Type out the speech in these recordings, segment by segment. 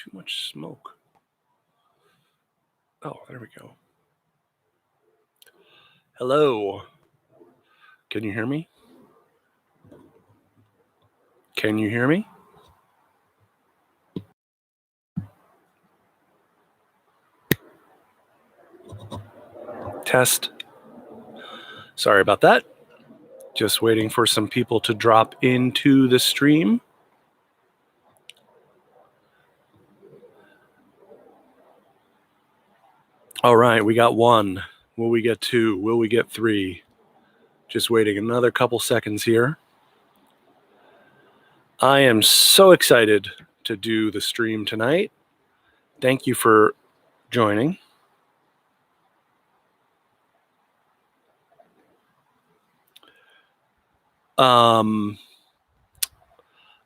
too much smoke. Oh, there we go. Hello. Can you hear me? Can you hear me? Test. Sorry about that. Just waiting for some people to drop into the stream. All right, we got one. Will we get two? Will we get three? Just waiting another couple seconds here. I am so excited to do the stream tonight. Thank you for joining. All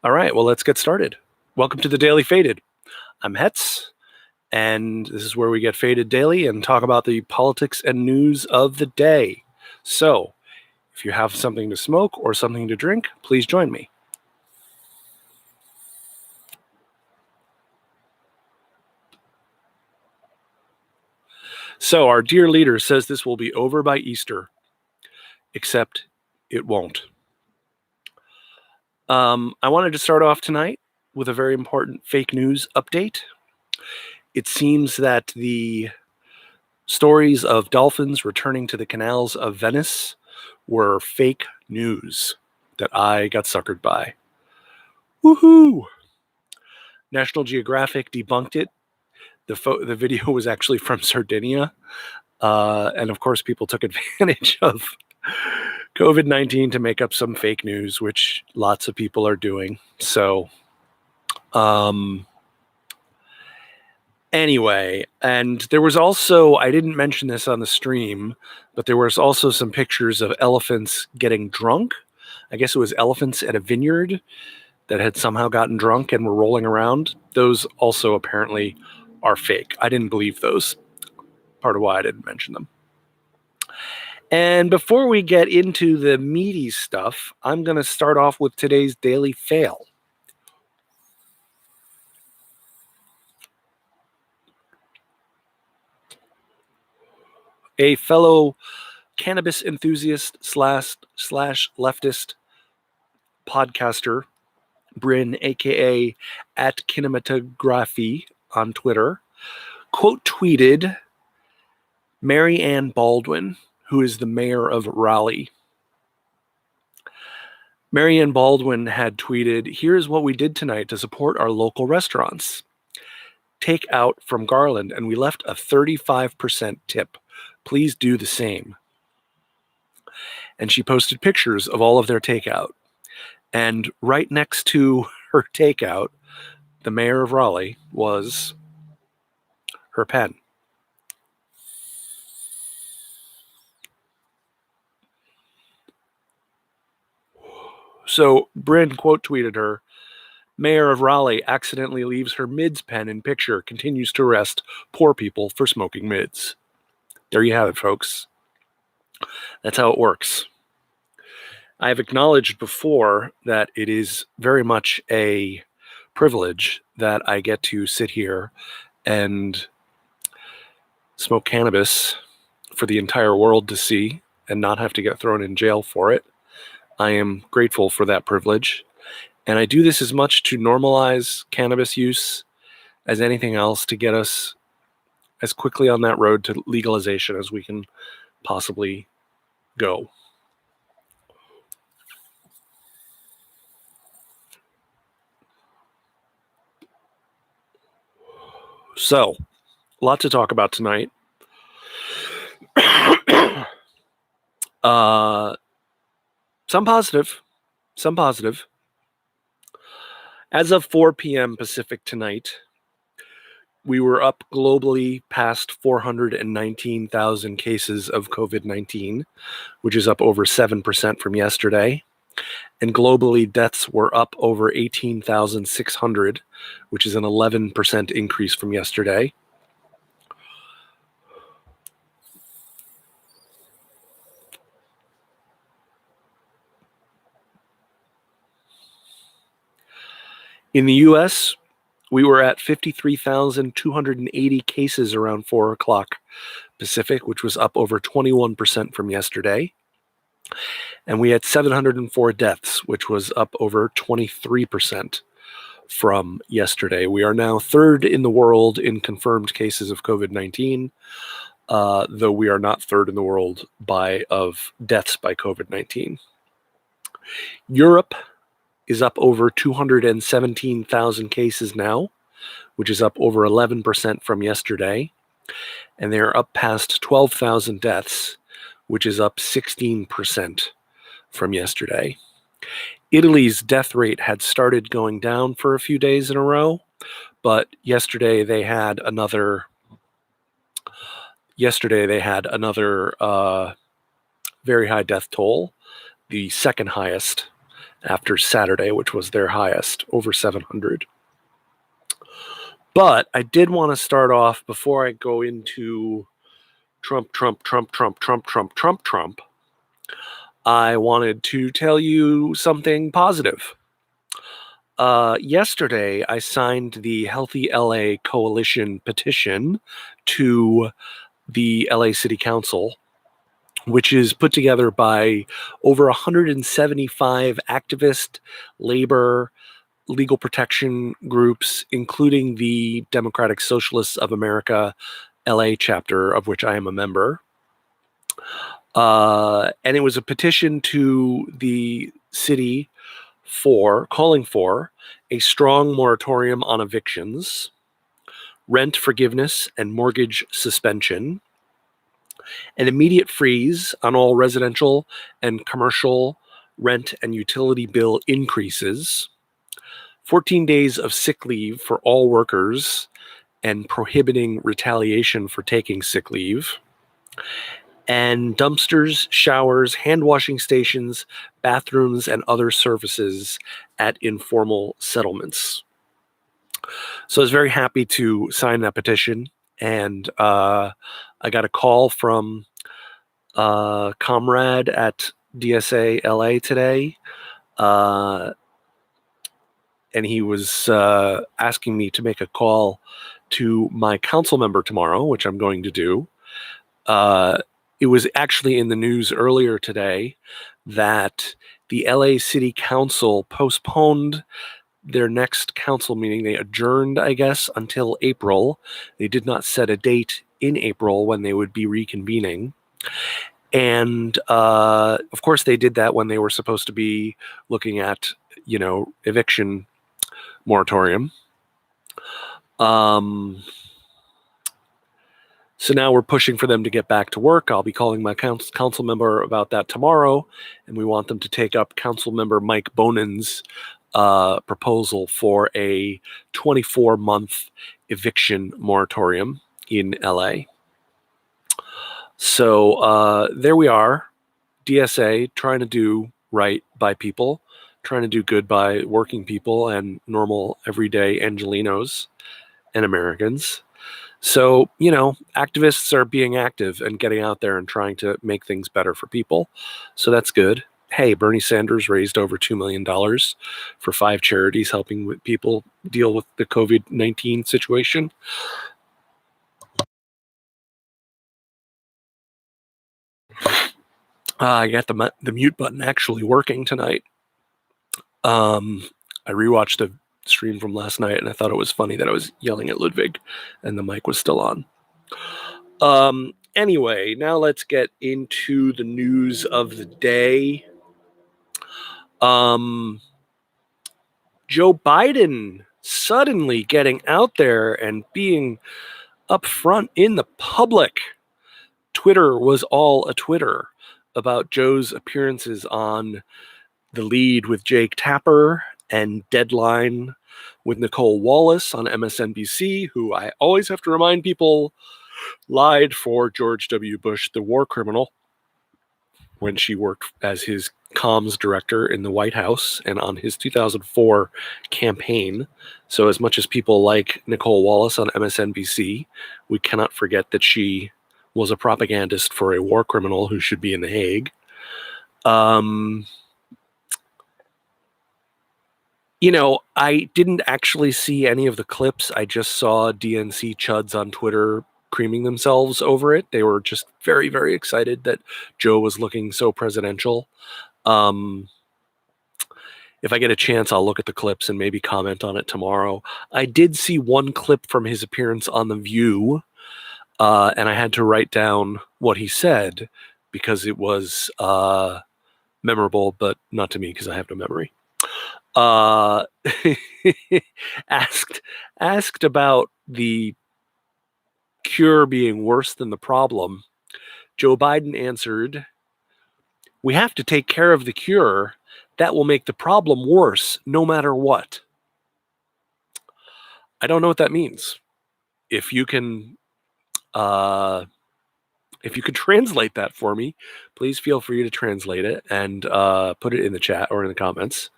right, well, let's get started. Welcome to the Daily Faded. I'm Hetz, and this is where we get faded daily and talk about the politics and news of the day. So, if you have something to smoke or something to drink, please join me. So, our dear leader says this will be over by Easter, except it won't. I wanted to start off tonight with a very important fake news update. It seems that the stories of dolphins returning to the canals of Venice were fake news that I got suckered by. Woohoo! National Geographic debunked it. The video was actually from Sardinia. And of course, people took advantage of COVID-19 to make up some fake news, which lots of people are doing. So, anyway, and there was also, I didn't mention this on the stream, but there was also some pictures of elephants getting drunk. I guess it was elephants at a vineyard that had somehow gotten drunk and were rolling around. Those also apparently are fake. I didn't believe those. Part of why I didn't mention them. And before we get into the meaty stuff, I'm going to start off with today's daily fail. A fellow cannabis enthusiast slash leftist podcaster, Bryn, aka at Kinematography on Twitter, quote tweeted Mary Ann Baldwin, who is the mayor of Raleigh. Mary Ann Baldwin had tweeted, "Here's what we did tonight to support our local restaurants. Take out from Garland, and we left a 35% tip. Please do the same." And she posted pictures of all of their takeout. And right next to her takeout, the mayor of Raleigh, was her pen. So Bryn quote tweeted her, "Mayor of Raleigh accidentally leaves her mids pen in picture, continues to arrest poor people for smoking mids." There you have it, folks. That's how it works. I have acknowledged before that it is very much a privilege that I get to sit here and smoke cannabis for the entire world to see and not have to get thrown in jail for it. I am grateful for that privilege. And I do this as much to normalize cannabis use as anything else, to get us as quickly on that road to legalization as we can possibly go. So, a lot to talk about tonight. Some positive. As of 4 p.m. Pacific tonight, we were up globally past 419,000 cases of COVID-19, which is up over 7% from yesterday. And globally, deaths were up over 18,600, which is an 11% increase from yesterday. In the U.S., We were at 53,280 cases around 4 o'clock Pacific, which was up over 21% from yesterday. And we had 704 deaths, which was up over 23% from yesterday. We are now third in the world in confirmed cases of COVID-19, though we are not third in the world of deaths by COVID-19. Europe is up over 217,000 cases now, which is up over 11% from yesterday. And they are up past 12,000 deaths, which is up 16% from yesterday. Italy's death rate had started going down for a few days in a row, but yesterday they had another very high death toll, the second highest after Saturday, which was their highest, over 700. But I did want to start off, before I go into Trump, I wanted to tell you something positive. Yesterday, I signed the Healthy LA Coalition petition to the LA City Council, which is put together by over 175 activist, labor, legal protection groups, including the Democratic Socialists of America LA chapter, of which I am a member. And it was a petition to the city calling for a strong moratorium on evictions, rent forgiveness and mortgage suspension, an immediate freeze on all residential and commercial rent and utility bill increases, 14 days of sick leave for all workers and prohibiting retaliation for taking sick leave, and dumpsters, showers, hand washing stations, bathrooms, and other services at informal settlements. So I was very happy to sign that petition, and I got a call from a comrade at DSA LA today, and he was asking me to make a call to my council member tomorrow, which I'm going to do. It was actually in the news earlier today that the LA City Council postponed their next council meeting. They adjourned, I guess, until April. They did not set a date in April when they would be reconvening. And of course, they did that when they were supposed to be looking at, eviction moratorium. So now we're pushing for them to get back to work. I'll be calling my council member about that tomorrow, and we want them to take up council member Mike Bonin's proposal for a 24-month eviction moratorium in LA. So there we are, DSA trying to do right by people, trying to do good by working people and normal everyday Angelenos and Americans. So, activists are being active and getting out there and trying to make things better for people. So that's good. Hey, Bernie Sanders raised over $2 million for 5 charities helping with people deal with the COVID-19 situation. I got the mute button actually working tonight. I rewatched the stream from last night, and I thought it was funny that I was yelling at Ludwig and the mic was still on. Anyway, now let's get into the news of the day. Joe Biden suddenly getting out there and being upfront in the public. Twitter was all a Twitter about Joe's appearances on The Lead with Jake Tapper and Deadline with Nicole Wallace on MSNBC, who I always have to remind people lied for George W. Bush, the war criminal, when she worked as his comms director in the White House and on his 2004 campaign. So as much as people like Nicole Wallace on MSNBC, we cannot forget that she was a propagandist for a war criminal who should be in The Hague. I didn't actually see any of the clips. I just saw DNC chuds on Twitter creaming themselves over it. They were just very, very excited that Joe was looking so presidential. If I get a chance, I'll look at the clips and maybe comment on it tomorrow. I did see one clip from his appearance on The View, and I had to write down what he said because it was memorable, but not to me because I have no memory. Asked about the cure being worse than the problem, Joe Biden answered, "We have to take care of the cure. That will make the problem worse no matter what." I don't know what that means. If you can translate that for me, please feel free to translate it and put it in the chat or in the comments.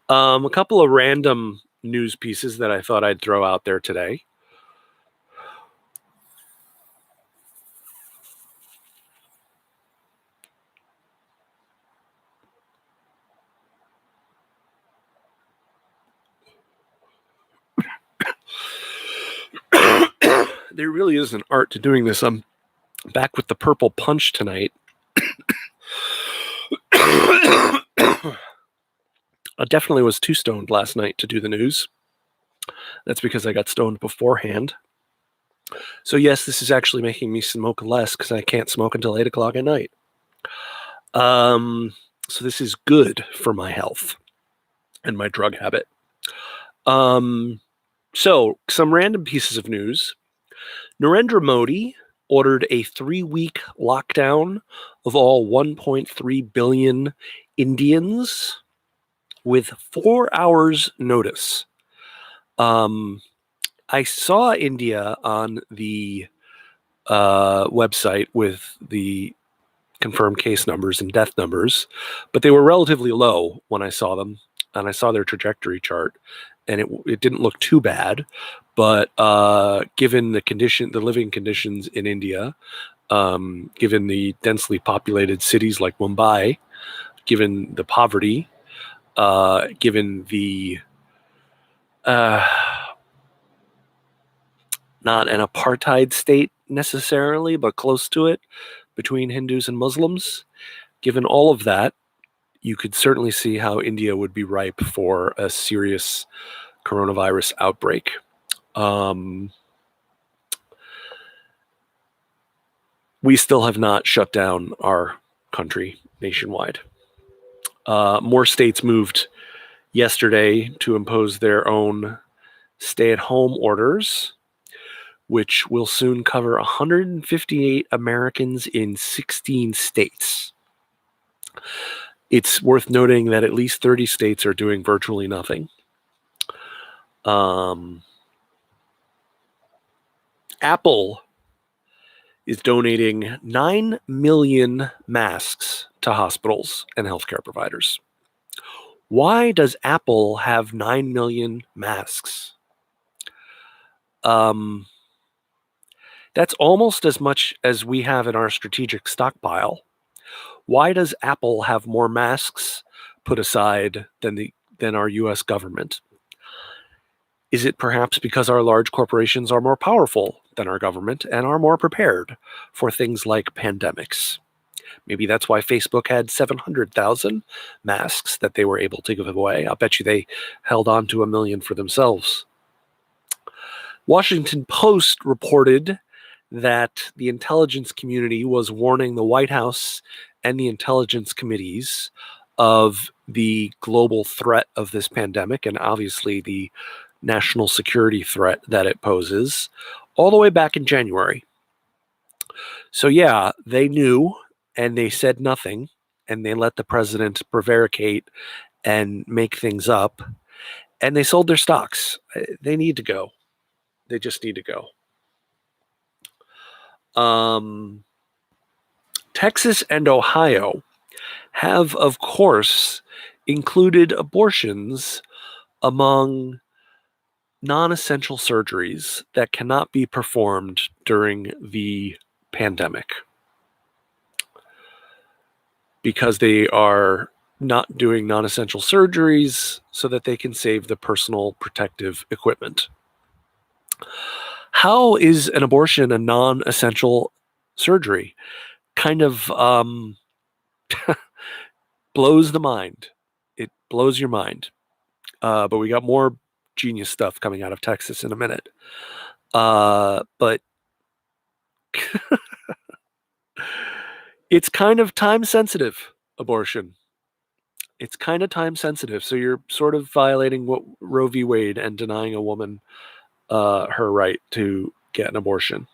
A couple of random news pieces that I thought I'd throw out there today. There really is an art to doing this. I'm back with the purple punch tonight. I definitely was too stoned last night to do the news. That's because I got stoned beforehand. So yes, this is actually making me smoke less because I can't smoke until 8 o'clock at night. So this is good for my health and my drug habit. So some random pieces of news. Narendra Modi ordered a 3-week lockdown of all 1.3 billion Indians with 4 hours notice. I saw India on the website with the confirmed case numbers and death numbers, but they were relatively low when I saw them, and I saw their trajectory chart, and it didn't look too bad. But given the living conditions in India, given the densely populated cities like Mumbai, given the poverty, given the not an apartheid state necessarily, but close to it between Hindus and Muslims, given all of that, you could certainly see how India would be ripe for a serious coronavirus outbreak. We still have not shut down our country nationwide. More states moved yesterday to impose their own stay-at-home orders, which will soon cover 158 Americans in 16 states. It's worth noting that at least 30 states are doing virtually nothing. Apple is donating 9 million masks to hospitals and healthcare providers. Why does Apple have 9 million masks? That's almost as much as we have in our strategic stockpile. Why does Apple have more masks put aside than our U.S. government? Is it perhaps because our large corporations are more powerful than our government and are more prepared for things like pandemics? Maybe that's why Facebook had 700,000 masks that they were able to give away. I'll bet you they held on to 1 million for themselves. Washington Post reported that the intelligence community was warning the White House and the intelligence committees of the global threat of this pandemic and obviously the national security threat that it poses all the way back in January. So yeah, they knew and they said nothing and they let the president prevaricate and make things up and they sold their stocks. They need to go. They just need to go. Texas and Ohio have, of course, included abortions among non-essential surgeries that cannot be performed during the pandemic because they are not doing non-essential surgeries so that they can save the personal protective equipment. How is an abortion a non-essential surgery? Kind of blows the mind. It blows your mind. But we got more genius stuff coming out of Texas in a minute. But it's kind of time sensitive, abortion. It's kind of time sensitive. So you're sort of violating what Roe v. Wade and denying a woman her right to get an abortion.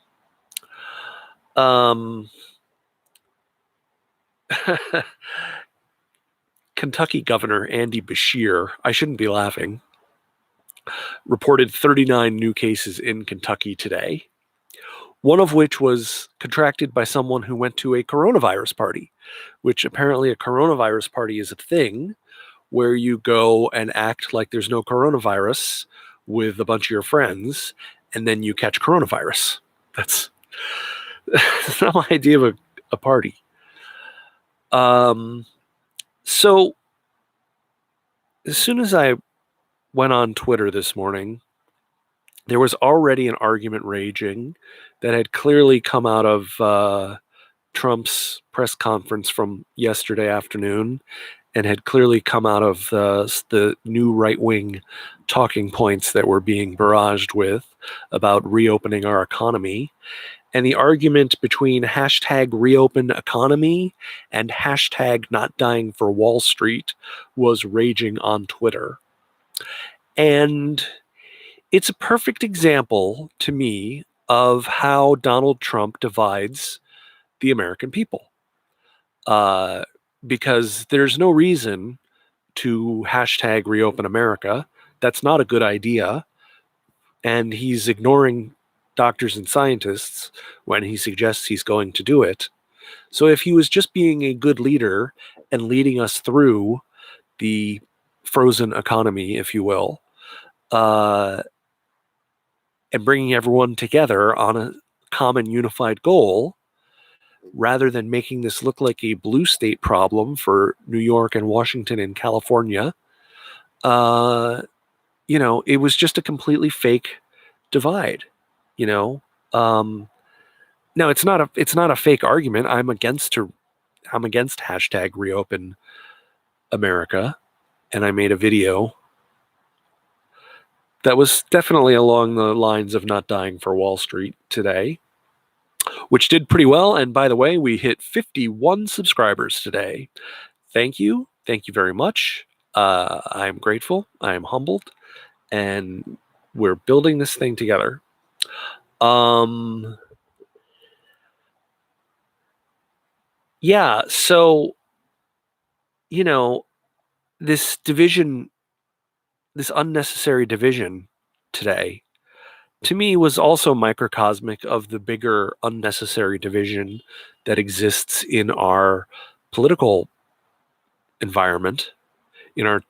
Kentucky Governor Andy Beshear, I shouldn't be laughing, reported 39 new cases in Kentucky today, one of which was contracted by someone who went to a coronavirus party, which apparently a coronavirus party is a thing where you go and act like there's no coronavirus with a bunch of your friends, and then you catch coronavirus. That's not my idea of a party. So as soon as I went on Twitter this morning, there was already an argument raging that had clearly come out of Trump's press conference from yesterday afternoon and had clearly come out of the new right-wing talking points that we're being barraged with about reopening our economy. And the argument between hashtag reopen economy and hashtag not dying for Wall Street was raging on Twitter. And it's a perfect example to me of how Donald Trump divides the American people. Because there's no reason to hashtag reopen America. That's not a good idea. And he's ignoring doctors and scientists when he suggests he's going to do it. So if he was just being a good leader and leading us through the frozen economy, if you will, and bringing everyone together on a common unified goal, rather than making this look like a blue state problem for New York and Washington and California, it was just a completely fake divide. No, it's not a fake argument. I'm against hashtag reopen America, and I made a video that was definitely along the lines of not dying for Wall Street today, which did pretty well. And by the way, we hit 51 subscribers today. Thank you. Thank you very much. I am grateful. I am humbled. And we're building this thing together. Yeah, so, this division, this unnecessary division today, to me was also microcosmic of the bigger unnecessary division that exists in our political environment, in our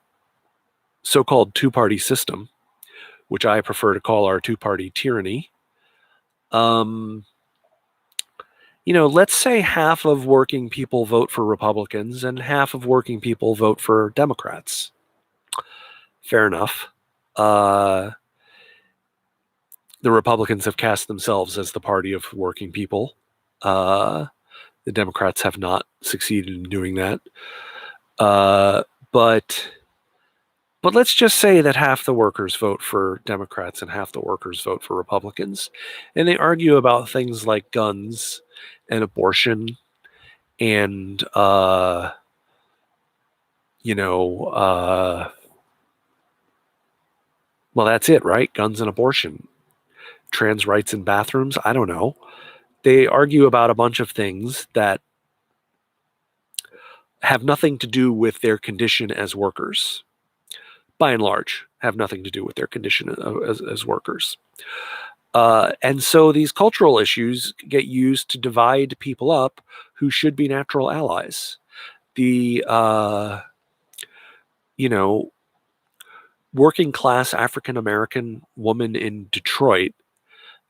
so-called two-party system, which I prefer to call our two-party tyranny. Let's say half of working people vote for Republicans and half of working people vote for Democrats. Fair enough. The Republicans have cast themselves as the party of working people. The Democrats have not succeeded in doing that. But let's just say that half the workers vote for Democrats and half the workers vote for Republicans. And they argue about things like guns and abortion and, well, that's it, right? Guns and abortion. Trans rights in bathrooms. I don't know. They argue about a bunch of things that have nothing to do with their condition as workers. By and large, have nothing to do with their condition as workers. And so these cultural issues get used to divide people up who should be natural allies. The, working class African American woman in Detroit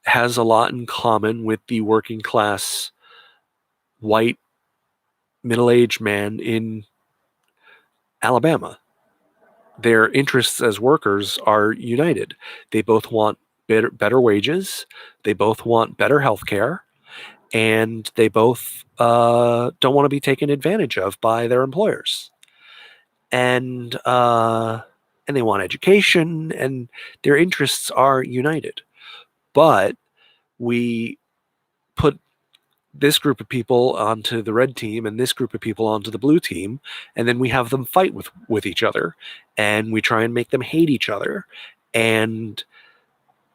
has a lot in common with the working class white middle-aged man in Alabama. Their interests as workers are united. They both want better wages. They both want better health care. And they both don't want to be taken advantage of by their employers. And they want education, and their interests are united. But we put this group of people onto the red team and this group of people onto the blue team, and then we have them fight with each other, and we try and make them hate each other. And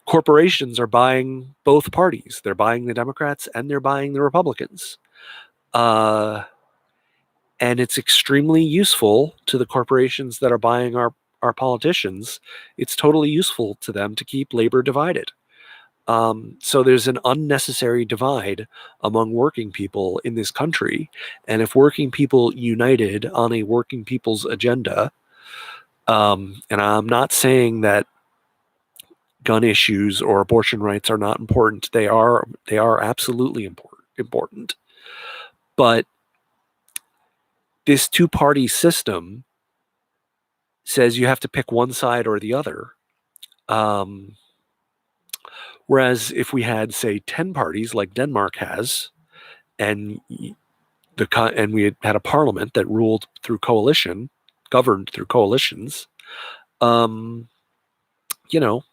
corporations are buying both parties. They're buying the Democrats and they're buying the Republicans. And it's extremely useful to the corporations that are buying our politicians. It's totally useful to them to keep labor divided. So there's an unnecessary divide among working people in this country. And if working people united on a working people's agenda, and I'm not saying that gun issues or abortion rights are not important. They are absolutely important. But this two-party system says you have to pick one side or the other. Whereas if we had, say, 10 parties like Denmark has, and we had a parliament that ruled through coalition, governed through coalitions, you know,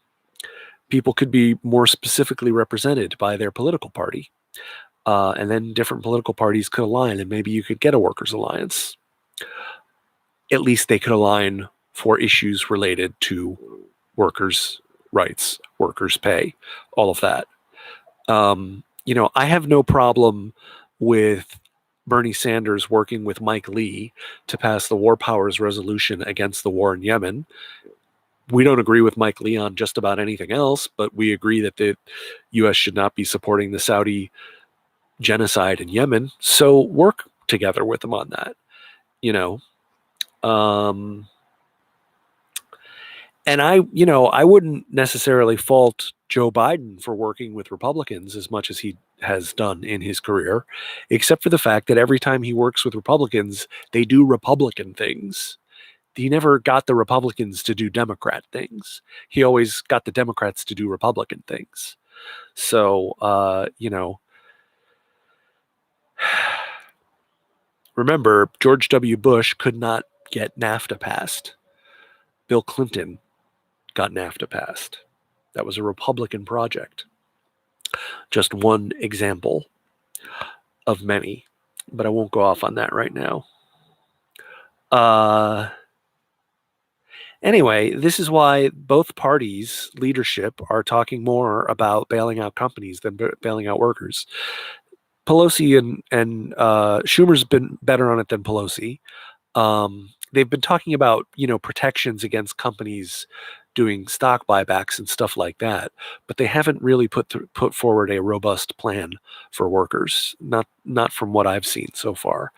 people could be more specifically represented by their political party. And then different political parties could align, and maybe you could get a workers' alliance. At least they could align for issues related to workers' rights, workers' pay, all of that. I have no problem with Bernie Sanders working with Mike Lee to pass the War Powers Resolution against the war in Yemen. We don't agree with Mike Lee on just about anything else, but we agree that the U.S. should not be supporting the Saudi genocide in Yemen. So work together with them on that, And I wouldn't necessarily fault Joe Biden for working with Republicans as much as he has done in his career, except for the fact that every time he works with Republicans, they do Republican things. He never got the Republicans to do Democrat things. He always got the Democrats to do Republican things. So, remember, George W. Bush could not get NAFTA passed. Bill Clinton got NAFTA passed. That was a Republican project. Just one example of many, but I won't go off on that right now. Anyway, this is why both parties' leadership are talking more about bailing out companies than bailing out workers. Pelosi and Schumer's been better on it than Pelosi. They've been talking about, protections against companies doing stock buybacks and stuff like that, but they haven't really put forward a robust plan for workers. Not from what I've seen so far.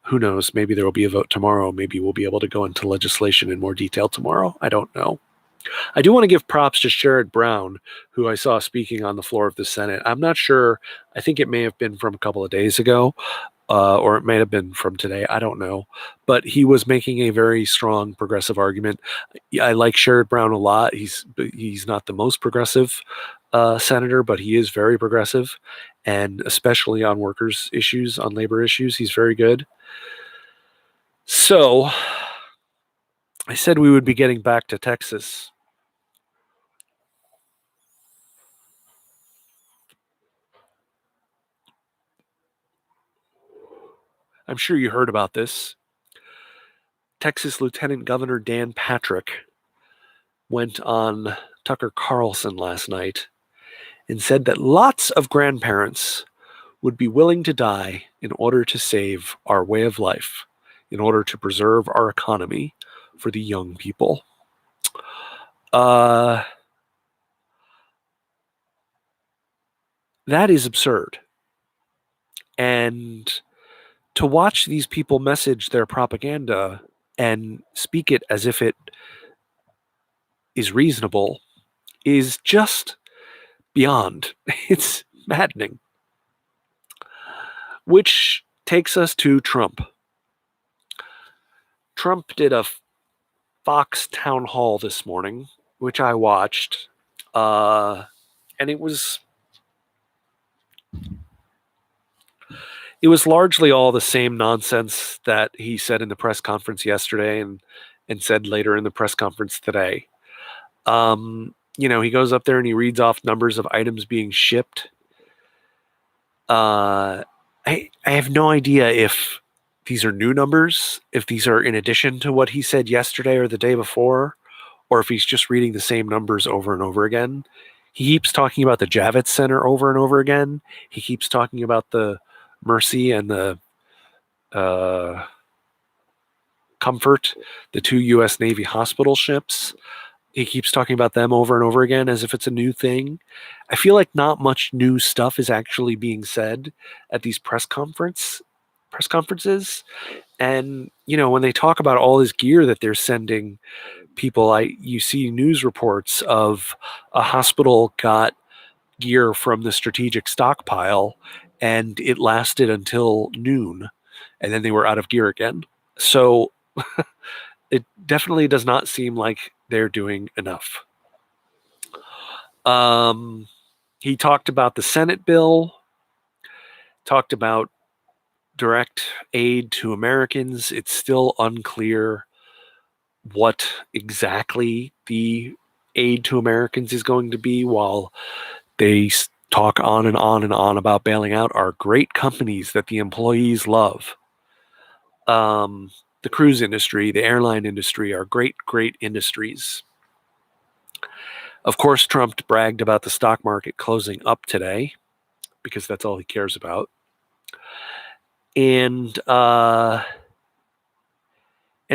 Who knows? Maybe there will be a vote tomorrow. Maybe we'll be able to go into legislation in more detail tomorrow. I don't know. I do want to give props to Sherrod Brown, who I saw speaking on the floor of the Senate. I'm not sure. I think it may have been from a couple of days ago, or it may have been from today. I don't know. But he was making a very strong progressive argument. I like Sherrod Brown a lot. He's not the most progressive senator, but he is very progressive, and especially on workers' issues, on labor issues, he's very good. So I said we would be getting back to Texas. I'm sure you heard about this. Texas Lieutenant Governor Dan Patrick went on Tucker Carlson last night and said that lots of grandparents would be willing to die in order to save our way of life, in order to preserve our economy for the young people. That is absurd. And to watch these people message their propaganda and speak it as if it is reasonable is just beyond. It's maddening. Which takes us to Trump. Trump did a Fox town hall this morning, which I watched, and it was largely all the same nonsense that he said in the press conference yesterday and said later in the press conference today. He goes up there and he reads off numbers of items being shipped. I have no idea if these are new numbers, if these are in addition to what he said yesterday or the day before, or if he's just reading the same numbers over and over again. He keeps talking about the Javits Center over and over again. He keeps talking about the Mercy and the Comfort, the 2 U.S. Navy hospital ships. He keeps talking about them over and over again as if it's a new thing. I feel like not much new stuff is actually being said at these press conferences. And when they talk about all this gear that they're sending people, you see news reports of a hospital got gear from the strategic stockpile and it lasted until noon and then they were out of gear again. So it definitely does not seem like they're doing enough. He talked about the Senate bill, talked about direct aid to Americans. It's still unclear what exactly the aid to Americans is going to be, while they talk on and on and on about bailing out our great companies that the employees love. The cruise industry, the airline industry are great, great industries. Of course, Trump bragged about the stock market closing up today because that's all he cares about. And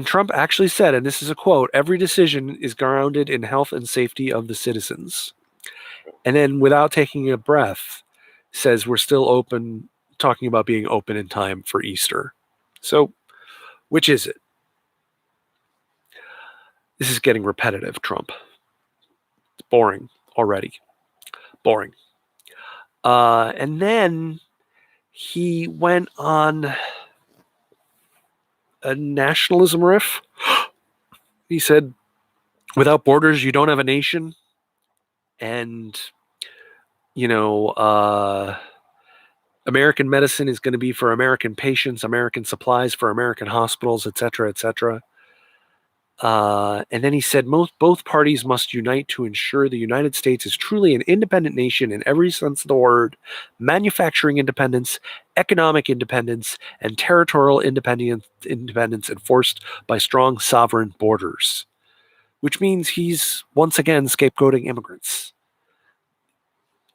Trump actually said, and this is a quote, "Every decision is grounded in health and safety of the citizens." And then, without taking a breath, says we're still open, talking about being open in time for Easter. So, which is it? This is getting repetitive, Trump. It's boring already. Boring. And then he went on a nationalism riff. He said, without borders, you don't have a nation. And, American medicine is going to be for American patients, American supplies for American hospitals, et cetera, et cetera. And then he said, both parties must unite to ensure the United States is truly an independent nation in every sense of the word, manufacturing independence, economic independence, and territorial independence enforced by strong sovereign borders, which means he's once again scapegoating immigrants.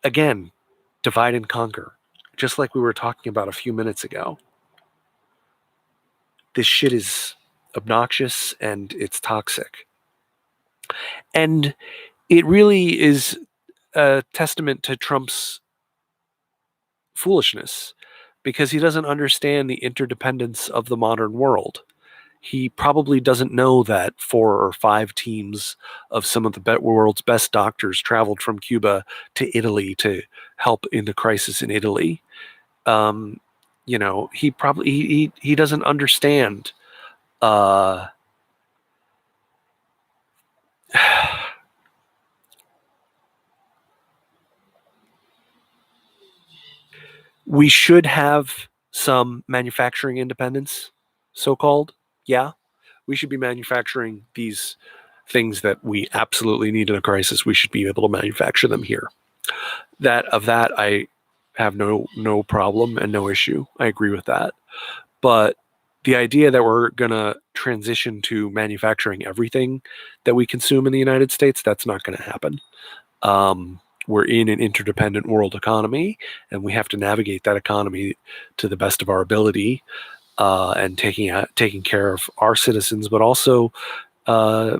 Again, divide and conquer, just like we were talking about a few minutes ago. This shit is obnoxious and it's toxic. And it really is a testament to Trump's foolishness because he doesn't understand the interdependence of the modern world. He probably doesn't know that 4 or 5 teams of some of the world's best doctors traveled from Cuba to Italy to help in the crisis in Italy. He probably he doesn't understand. We should have some manufacturing independence, so-called. Yeah, we should be manufacturing these things that we absolutely need in a crisis. We should be able to manufacture them here. That I have no problem and no issue. I agree with that. But the idea that we're going to transition to manufacturing everything that we consume in the United States, that's not going to happen. We're in an interdependent world economy, and we have to navigate that economy to the best of our ability, and taking care of our citizens, but also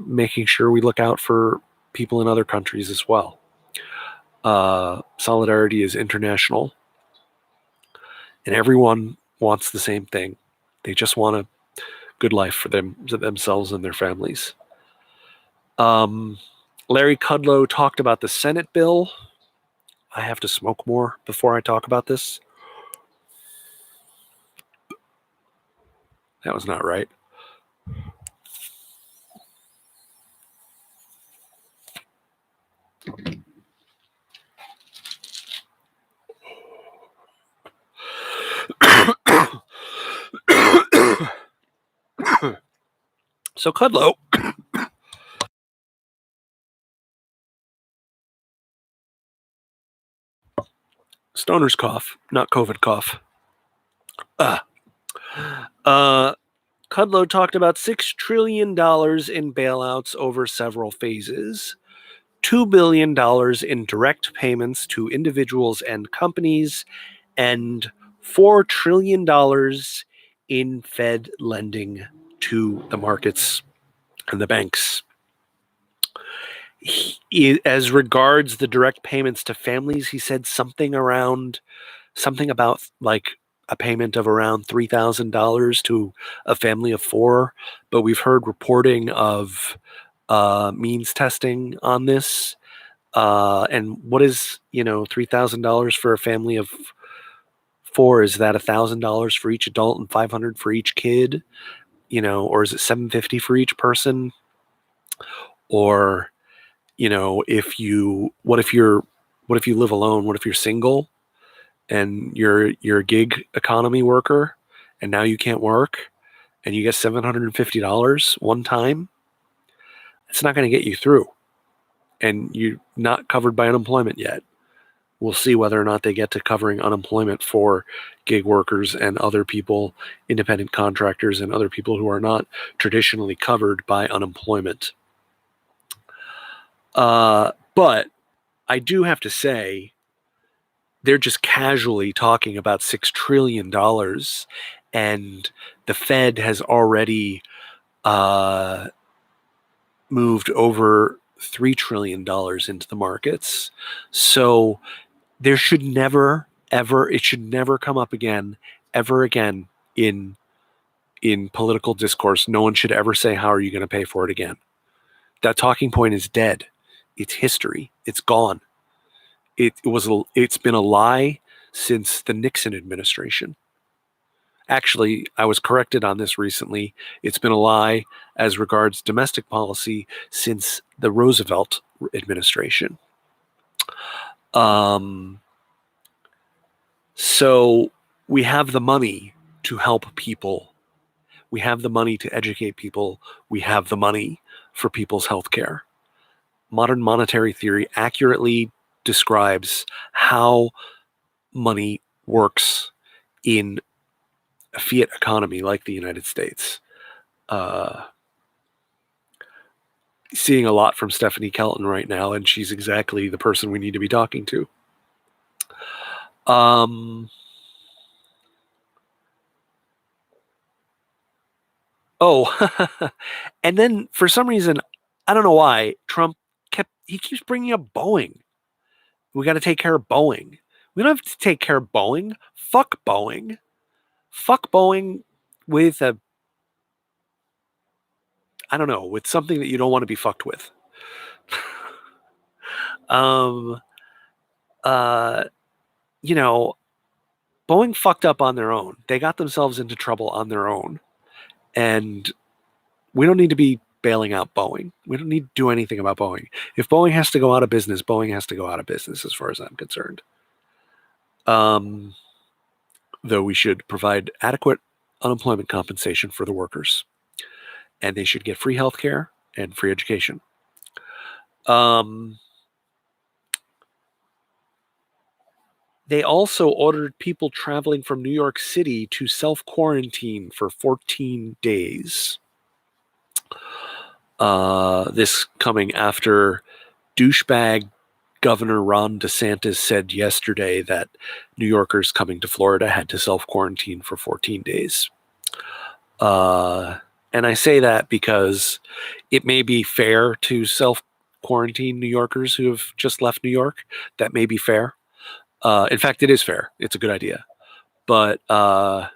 making sure we look out for people in other countries as well. Solidarity is international, and everyone wants the same thing. They just want a good life for themselves and their families. Larry Kudlow talked about the Senate bill. I have to smoke more before I talk about this. That was not right. So Kudlow Stoner's cough, not COVID cough. Kudlow talked about $6 trillion in bailouts over several phases, $2 billion in direct payments to individuals and companies, and $4 trillion in Fed lending to the markets and the banks. As regards the direct payments to families, he said something about like a payment of around $3,000 to a family of four, but we've heard reporting of means testing on this. And what is, $3,000 for a family of four? Is that $1,000 for each adult and $500 for each kid? Or is it $750 for each person? Or, what if you live alone? What if you're single and you're a gig economy worker and now you can't work and you get $750 one time? It's not going to get you through, and you're not covered by unemployment yet. We'll see whether or not they get to covering unemployment for gig workers and other people, independent contractors, and other people who are not traditionally covered by unemployment. But I do have to say, they're just casually talking about $6 trillion, and the Fed has already moved over $3 trillion into the markets. So there should never, ever, it should never come up again, ever again in political discourse. No one should ever say, how are you going to pay for it again? That talking point is dead. It's history. It's gone. It's been a lie since the Nixon administration. Actually, I was corrected on this recently. It's been a lie as regards domestic policy since the Roosevelt administration. So we have the money to help people. We have the money to educate people. We have the money for people's health care. Modern monetary theory accurately describes how money works in a fiat economy like the United States. Seeing a lot from Stephanie Kelton right now, and she's exactly the person we need to be talking to. And then for some reason, I don't know why, Trump keeps bringing up Boeing. We got to take care of Boeing. We don't have to take care of Boeing. Fuck Boeing. Fuck Boeing with with something that you don't want to be fucked with. Boeing fucked up on their own. They got themselves into trouble on their own. And we don't need to be bailing out Boeing. We don't need to do anything about Boeing. If Boeing has to go out of business, Boeing has to go out of business as far as I'm concerned. Though we should provide adequate unemployment compensation for the workers. And they should get free health care and free education. They also ordered people traveling from New York City to self-quarantine for 14 days. This coming after douchebag Governor Ron DeSantis said yesterday that New Yorkers coming to Florida had to self-quarantine for 14 days. And I say that because it may be fair to self-quarantine New Yorkers who have just left New York. That may be fair. In fact, it is fair. It's a good idea. But the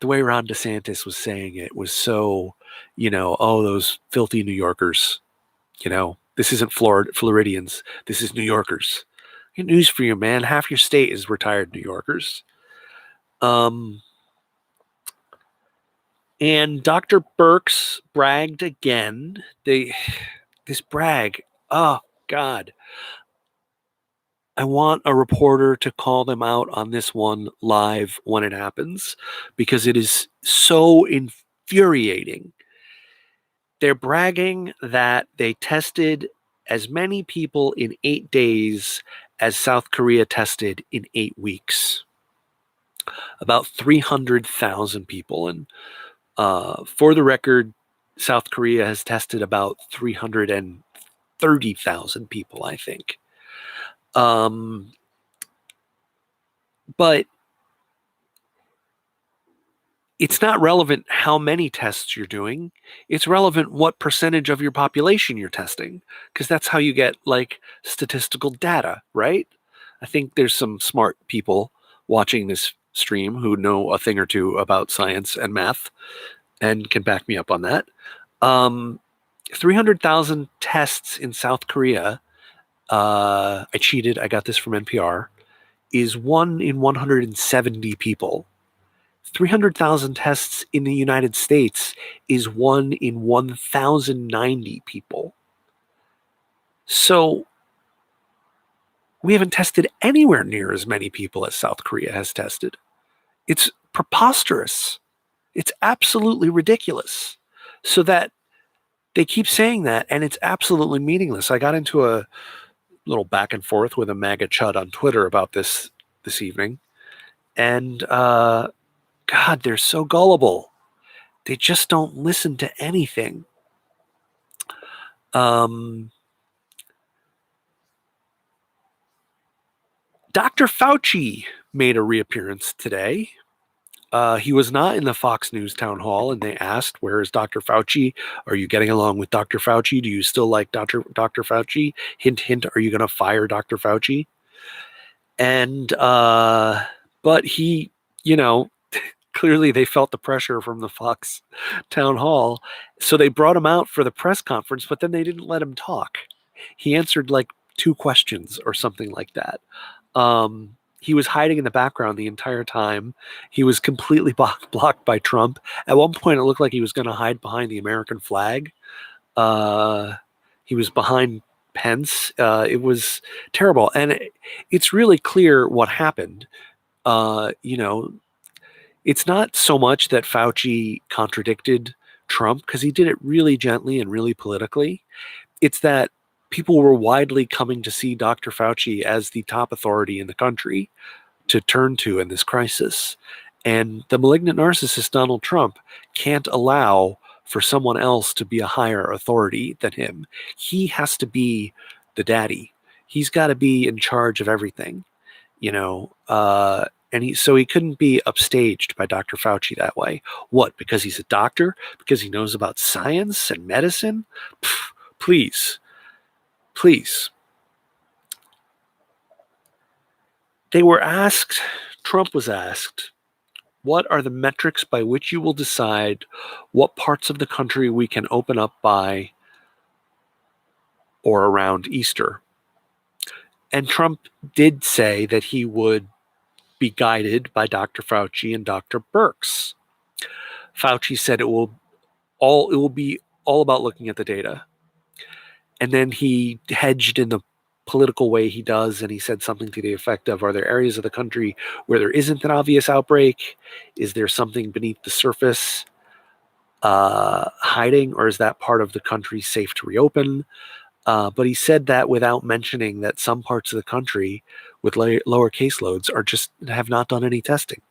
way Ron DeSantis was saying it was so, those filthy New Yorkers, this isn't Floridians. This is New Yorkers. Good news for you, man. Half your state is retired New Yorkers. And Dr. Birx bragged again. This brag. Oh, God. I want a reporter to call them out on this one live when it happens, because it is so infuriating. They're bragging that they tested as many people in 8 days as South Korea tested in 8 weeks. About 300,000 people. And for the record, South Korea has tested about 330,000 people, I think. But it's not relevant how many tests you're doing. It's relevant what percentage of your population you're testing, because that's how you get like statistical data, right? I think there's some smart people watching this stream who know a thing or two about science and math and can back me up on that. 300,000 tests in South Korea. I cheated. I got this from NPR. Is 1 in 170 people. 300,000 tests in the United States is 1 in 1,090 people. So we haven't tested anywhere near as many people as South Korea has tested. It's preposterous. It's absolutely ridiculous. So that they keep saying that, and it's absolutely meaningless. I got into a little back and forth with a MAGA chud on Twitter about this evening, and God, they're so gullible. They just don't listen to anything. Dr. Fauci made a reappearance today. He was not in the Fox News town hall, and they asked, "Where is Dr. Fauci? Are you getting along with Dr. Fauci? Do you still like Dr. Fauci? Hint, hint, are you going to fire Dr. Fauci?" And, but he, you know, clearly they felt the pressure from the Fox town hall. So they brought him out for the press conference, but then they didn't let him talk. He answered like 2 questions or something like that. He was hiding in the background the entire time. He was completely blocked by Trump. At one point, it looked like he was going to hide behind the American flag. He was behind Pence. It was terrible. And it's really clear what happened. You know, it's not so much that Fauci contradicted Trump, because he did it really gently and really politically. It's that people were widely coming to see Dr. Fauci as the top authority in the country to turn to in this crisis. And the malignant narcissist Donald Trump can't allow for someone else to be a higher authority than him. He has to be the daddy. He's got to be in charge of everything, you know. And he couldn't be upstaged by Dr. Fauci that way. What? Because he's a doctor? Because he knows about science and medicine? Pfft, please. They were asked, Trump was asked, what are the metrics by which you will decide what parts of the country we can open up by or around Easter? And Trump did say that he would be guided by Dr. Fauci and Dr. Birx. Fauci said it will be all about looking at the data. And then he hedged in the political way he does, and he said something to the effect of, are there areas of the country where there isn't an obvious outbreak? Is there something beneath the surface hiding, or is that part of the country safe to reopen? But he said that without mentioning that some parts of the country with lower caseloads have not done any testing.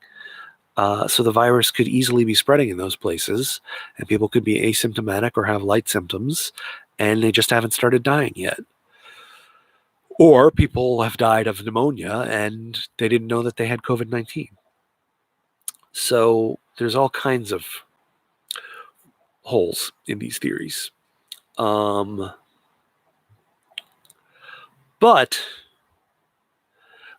So the virus could easily be spreading in those places, and people could be asymptomatic or have light symptoms, and they just haven't started dying yet. Or people have died of pneumonia and they didn't know that they had COVID-19. So there's all kinds of holes in these theories. But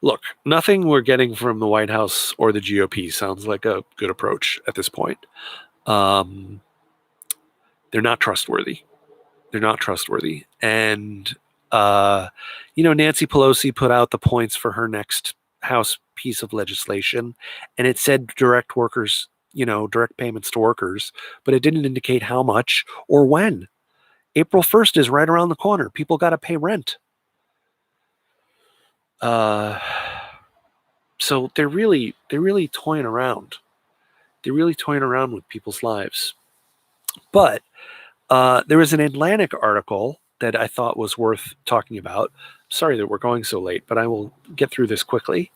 look, nothing we're getting from the White House or the GOP sounds like a good approach at this point. They're not trustworthy. And, Nancy Pelosi put out the points for her next House piece of legislation, and it said direct payments to workers, but it didn't indicate how much or when. April 1st is right around the corner. People got to pay rent. So they're really toying around. They're really toying around with people's lives. But there was an Atlantic article that I thought was worth talking about. Sorry that we're going so late, but I will get through this quickly.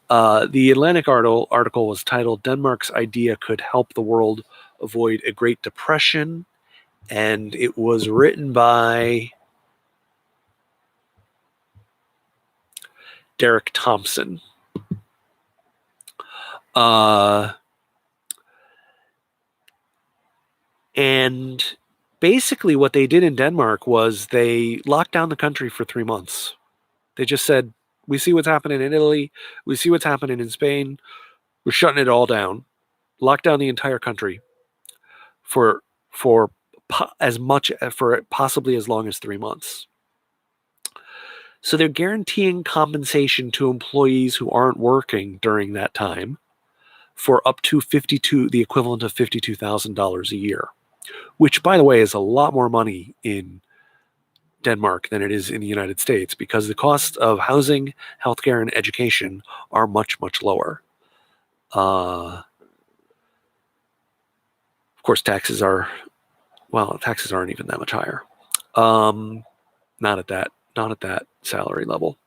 The Atlantic article was titled "Denmark's Idea Could Help the World Avoid a Great Depression," and it was written by Derek Thompson. And basically what they did in Denmark was they locked down the country for 3 months. They just said, we see what's happening in Italy. We see what's happening in Spain. We're shutting it all down. Lock down the entire country for possibly as long as 3 months. So they're guaranteeing compensation to employees who aren't working during that time for up to the equivalent of $52,000 a year, which, by the way, is a lot more money in Denmark than it is in the United States because the costs of housing, healthcare, and education are much, much lower. Of course, taxes aren't even that much higher. Not at that salary level.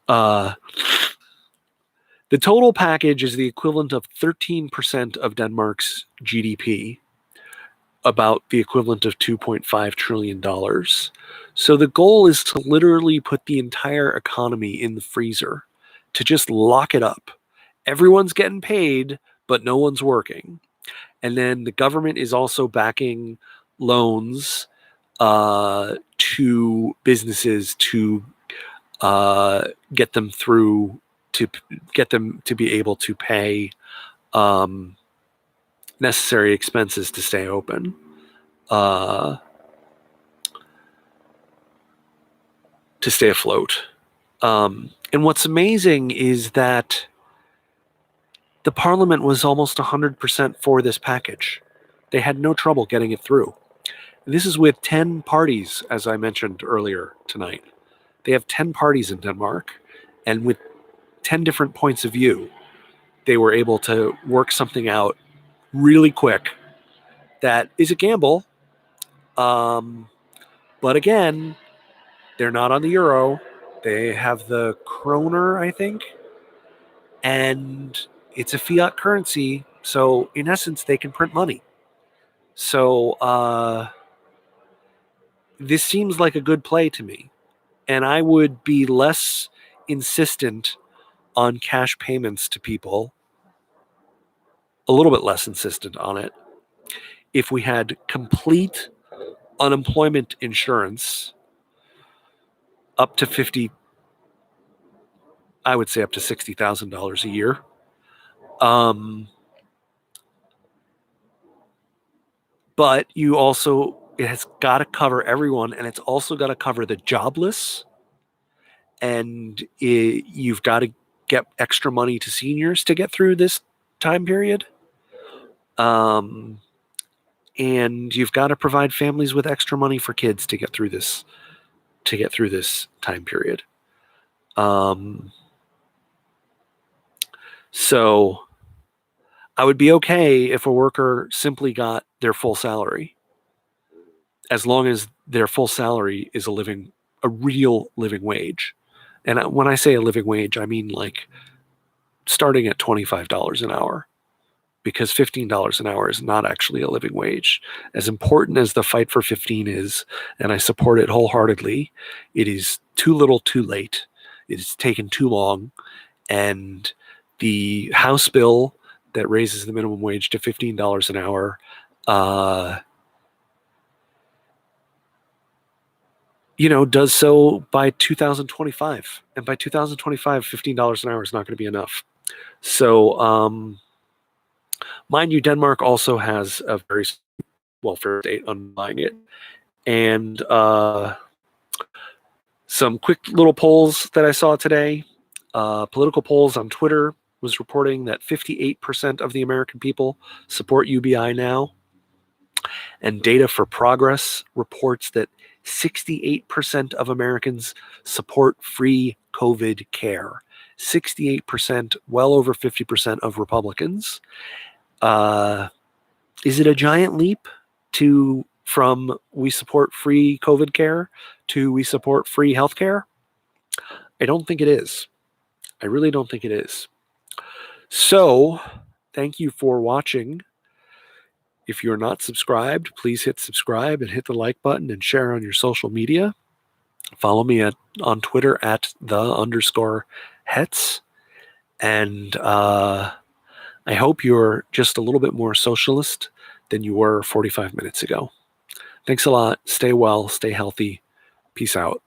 The total package is the equivalent of 13% of Denmark's GDP, about the equivalent of $2.5 trillion. So the goal is to literally put the entire economy in the freezer, to just lock it up. Everyone's getting paid, but no one's working. And then the government is also backing loans to businesses to get them through, to get them to be able to pay necessary expenses to stay open. To stay afloat. And what's amazing is that the parliament was almost 100% for this package. They had no trouble getting it through. This is with 10 parties, as I mentioned earlier tonight. They have 10 parties in Denmark, and with 10 different points of view, they were able to work something out really quick. That is a gamble. But again, they're not on the euro. They have the kroner, I think, and it's a fiat currency. So in essence, they can print money. So this seems like a good play to me. And I would be less insistent on cash payments to people, a little bit less insistent on it, if we had complete unemployment insurance up to I would say up to $60,000 a year. But it has got to cover everyone, and it's also got to cover the jobless, and you've got to get extra money to seniors to get through this time period. And you've got to provide families with extra money for kids to get through this time period. So I would be okay if a worker simply got their full salary, as long as their full salary is a real living wage. And when I say a living wage, I mean like starting at $25 an hour, because $15 an hour is not actually a living wage. As important as the fight for 15 is, and I support it wholeheartedly, it is too little too late. It has taken too long. And the House bill that raises the minimum wage to $15 an hour does so by 2025. And by 2025, $15 an hour is not going to be enough. So, mind you, Denmark also has a very welfare state underlying it. And some quick little polls that I saw today. Political polls on Twitter was reporting that 58% of the American people support UBI now. And Data for Progress reports that 68% of Americans support free COVID care. 68%, well over 50% of Republicans. Is it a giant leap from we support free COVID care to we support free health care? I don't think it is. I really don't think it is. So, thank you for watching. If you're not subscribed, please hit subscribe and hit the like button and share on your social media. Follow me on Twitter at @the_Hetz. And I hope you're just a little bit more socialist than you were 45 minutes ago. Thanks a lot. Stay well, stay healthy. Peace out.